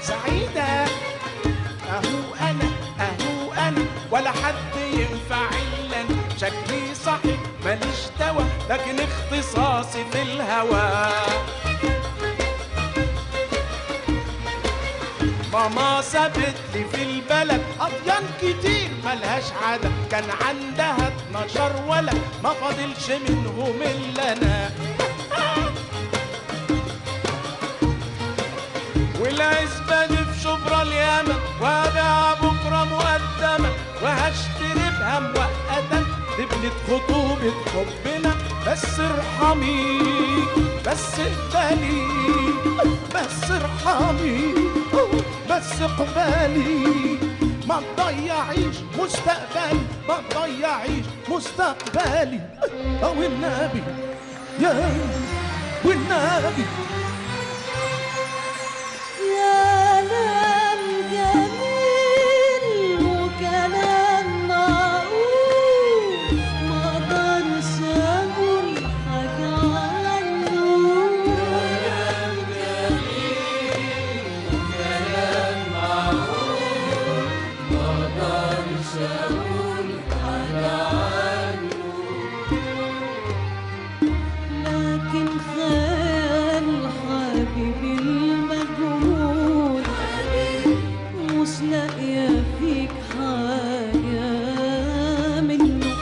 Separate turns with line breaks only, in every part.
سعيدة اهو انا ولا حد ينفع الا أنا. شكلي صحيح ماليش دوا لكن اختصاصي في الهوى. ماما سابت لي في البلد أطيان كتير ملهاش عدد، كان عندها 12 ولد ما فاضلش منهم إلا أنا. والعزبة دي في شبرا اليمن وابيع بكرة مقدمة وهشتري بها مؤقتا دبلة خطوبة حبنا. بس ارحمي بس اقبلي بس ارحمي بس اقبلي ما تضيعيش مستقبلي ما تضيعيش مستقبلي. والنبي يا والنبي
كلام جميل وكلام معقول ما اقدرش اقول حاجة عنه. كلام جميل وكلام معقول ما اقدرش اقول حاجة عنه. لكن خيال حبيبي المجهول مش لاقية فيك حاجة منه.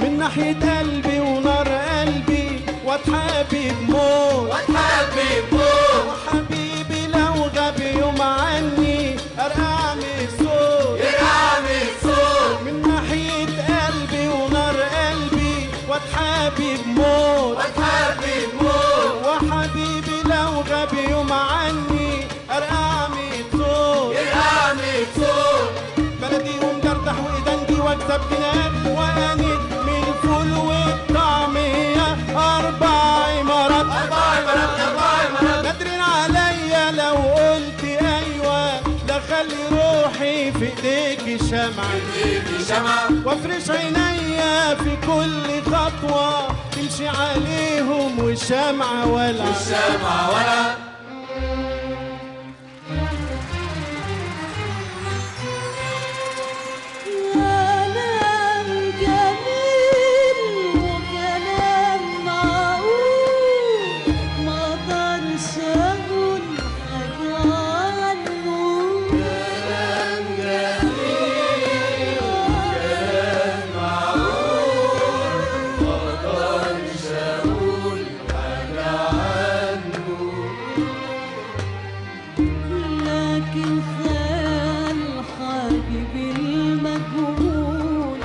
من ناحية قلبي ونار قلبي واتحبي بموت وحبيبي لو غاب يوم عني ارقعني صوت من ناحية قلبي ونار قلبي واتحبي بموت وحبيبي لو غاب يوم عني ارقعني صوت بلدي ومدردح وايدنجي واكسب جناب وانيد من الفول والطعمية 4 إمارات نادرين عليا لو قلت ايوه لا خلي روحي في ايديكي شمعة وافرش عينيا في كل خطوة تمشي عليهم والشمعة ولا
كلام جميل وكلام معقول ما اقدرش اقول حاجة عنه. كلام جميل وكلام معقول ما اقدرش اقول حاجة عنه. لكن خيال حبيبي المجهول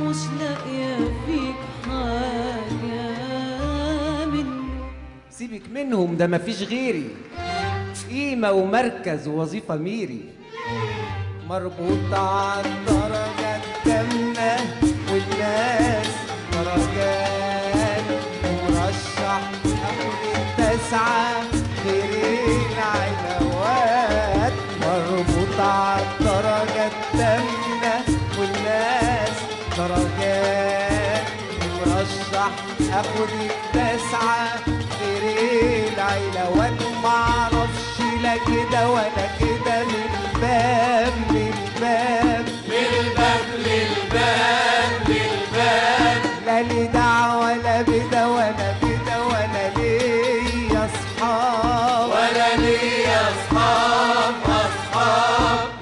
مش لاقية فيك حاجة منه.
سيبك منهم ده مفيش غيري، قيمة ومركز ووظيفة ميري. مربوط عالدرجة التامنة والناس درجات مرشح أول 9 غير العلاوات. مربوط عالدرجة التامنة والناس درجات مرشح اخد 9 غير العلاوات. ومعرفش لا كده ولا كده من الباب لا لي دعوة ولا بدا ولا بدا ولا ليا اصحاب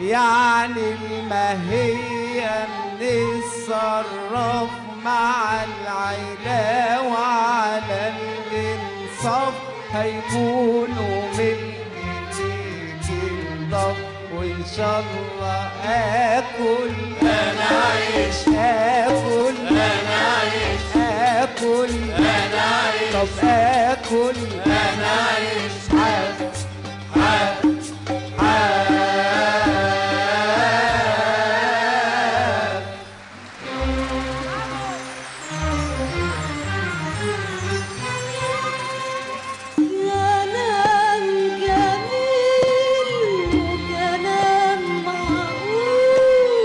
يعني الماهية نتصرف مع العيلة وعلى الانصاف هيكونوا ملكي الضف. وان شاء الله اكل انا عيش طب اكل انا عيش
كلام جميل وكلام معقول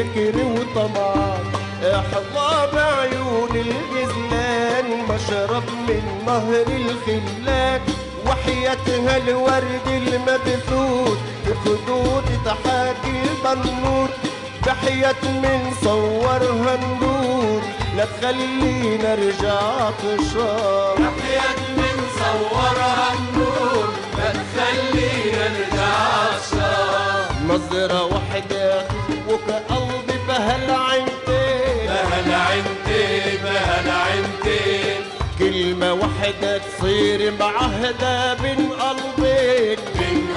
فكر وطمعان، احظى بعيون الغزلان مشرب من نهر الخلان، وحياتها الورد المبثوث بخدود تحاكي البنور، بحياة من صورها النور لا تخلينا ارجع عطشان،
بحياة من صورها النور لا تخلينا ارجع عطشان.
نظرة واحدة وكقلبي بهالعينتين،
بهالعينتين
كلمة واحدة تصير معهدة بين قلبين،
بين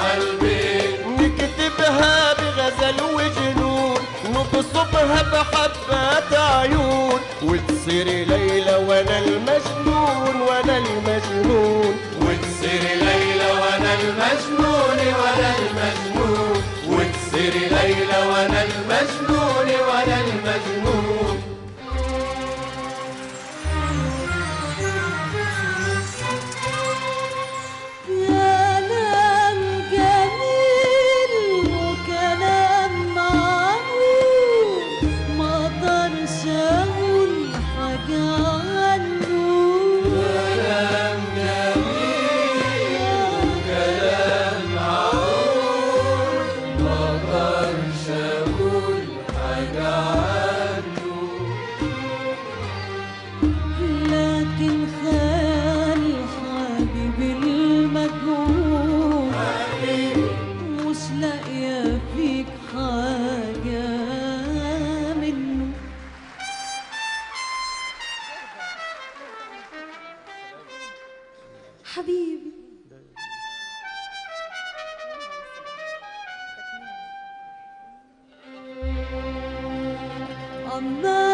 قلبين
نكتبها بغزل وجنون، نبصبها بحبات عيون، وتصير ليلى وانا المجنون وانا المجنون،
وتصير ليلى وانا المجنون وانا المجنون، وتصير ليلى وانا المجنون وانا المجنون.
كلام جميل وكلام معقول ما اقدرش اقول حاجة عنه،
كلام جميل وكلام معقول ما اقدرش اقول حاجة عنه.
لكن خال حبيبي المجهول مش لاقية فيك حاجة منه. حبيبي عمال